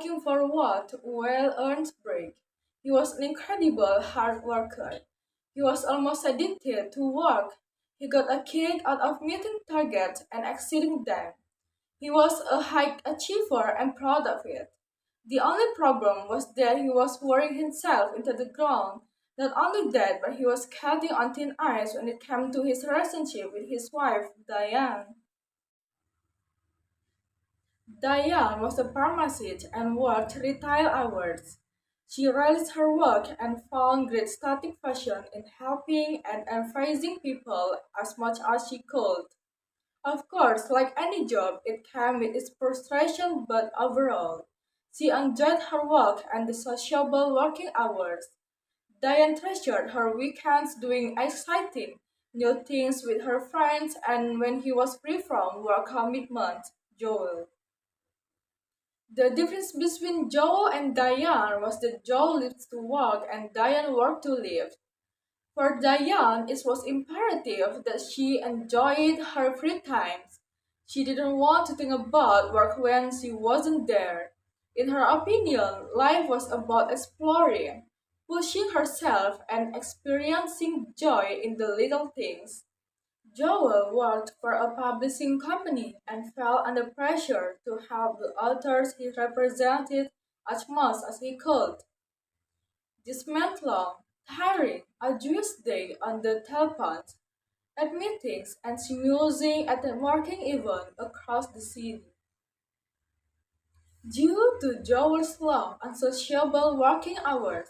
looking forward to a well-earned break. He was an incredible hard worker. He was almost addicted to work. He got a kick out of meeting targets and exceeding them. He was a high achiever and proud of it. The only problem was that he was worrying himself into the ground. Not only that, but he was skating on thin ice when it came to his relationship with his wife, Diane. Diane was a pharmacist and worked retail hours. She realized her work and found great satisfaction in helping and advising people as much as she could. Of course, like any job, it came with its frustration, but overall, she enjoyed her work and the sociable working hours. Diane treasured her weekends doing exciting new things with her friends and when he was free from work commitments, Joel. The difference between Joel and Diane was that Joel lived to work and Diane worked to live. For Diane, it was imperative that she enjoyed her free times. She didn't want to think about work when she wasn't there. In her opinion, life was about exploring, pushing herself, and experiencing joy in the little things. Joel worked for a publishing company and felt under pressure to help the authors he represented as much as he could. This meant long, tiring, arduous day on the telephone, at meetings, and musing at the working event across the city. Due to Joel's long, unsociable working hours,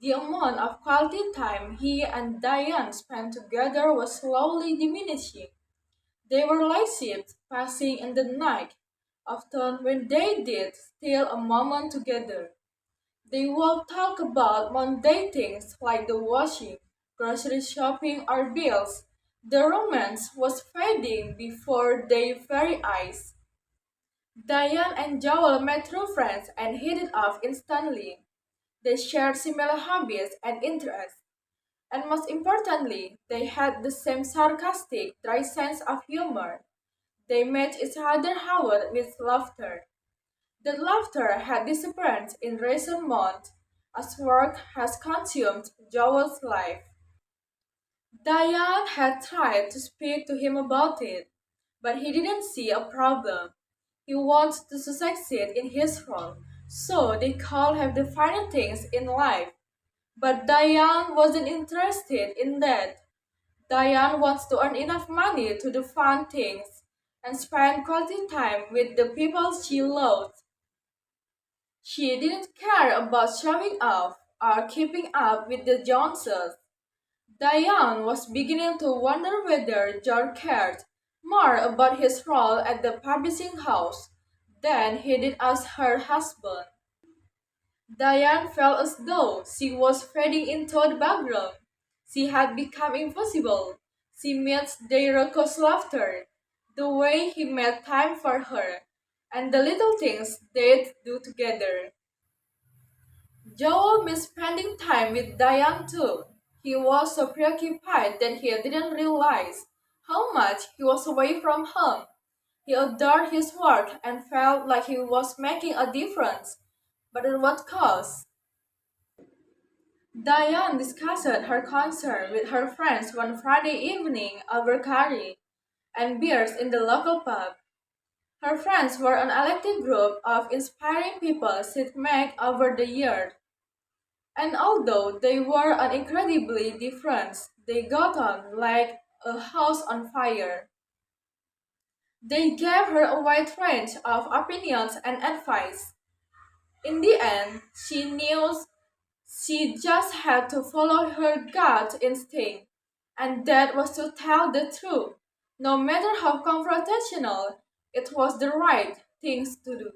the amount of quality time he and Diane spent together was slowly diminishing. They were like ships passing in the night, often when they did steal a moment together. They would talk about mundane things like the washing, grocery shopping, or bills. The romance was fading before their very eyes. Diane and Joel met through friends and hit it off instantly. They shared similar hobbies and interests, and most importantly, they had the same sarcastic, dry sense of humor. They made each other howl with laughter. The laughter had disappeared in recent months as work has consumed Joel's life. Diane had tried to speak to him about it, but he didn't see a problem. He wanted to succeed in his role, so they could have the finer things in life. But Diane wasn't interested in that. Diane wants to earn enough money to do fun things and spend quality time with the people she loves. She didn't care about showing off or keeping up with the Joneses. Diane was beginning to wonder whether George cared more about his role at the publishing house than he did as her husband. Diane felt as though she was fading into the background. She had become invisible. She missed their raucous laughter, the way he made time for her, and the little things they'd do together. Joel missed spending time with Diane too. He was so preoccupied that he didn't realize how much he was away from home. He adored his work and felt like he was making a difference. But at what cost? Diane discussed her concern with her friends one Friday evening over curry and beers in the local pub. Her friends were an elected group of inspiring people she'd met over the years. And although they were incredibly different, they got on like a house on fire. They gave her a wide range of opinions and advice. In the end, she knew she just had to follow her gut instinct, and that was to tell the truth. No matter how confrontational, it was the right things to do.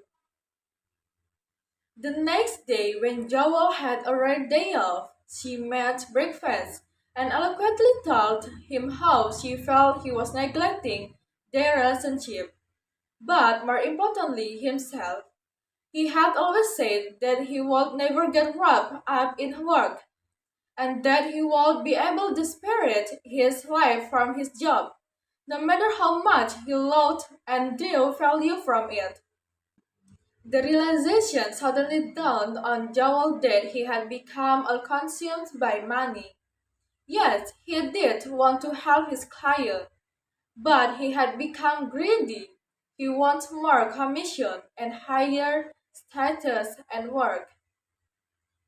The next day, when Joel had a rare day off, she made breakfast and eloquently told him how she felt he was neglecting their relationship, but more importantly, himself. He had always said that he would never get wrapped up in work and that he would be able to separate his life from his job, no matter how much he loved and drew value from it. The realization suddenly dawned on Joel that he had become all consumed by money. Yes, he did want to help his client, but he had become greedy. He wants more commission and higher status and work.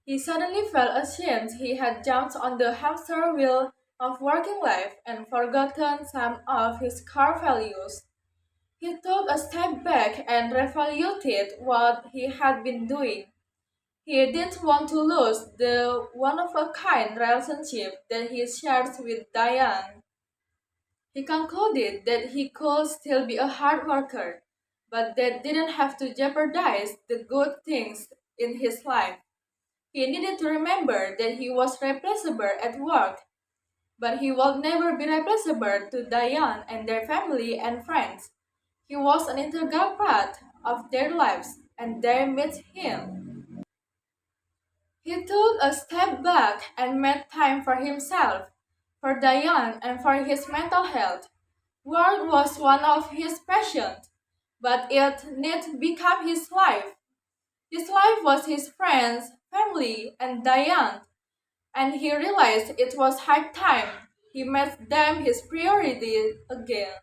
He suddenly felt ashamed he had jumped on the hamster wheel of working life and forgotten some of his core values. He took a step back and reevaluated what he had been doing. He didn't want to lose the one of a kind relationship that he shares with Diane. He concluded that he could still be a hard worker, but that didn't have to jeopardize the good things in his life. He needed to remember that he was replaceable at work, but he will never be replaceable to Diane and their family and friends. He was an integral part of their lives, and they met him. He took a step back and made time for himself, for Diane, and for his mental health. Work was one of his passions, but it didn't become his life. His life was his friends, family, and Diane, and he realized it was high time he made them his priority again.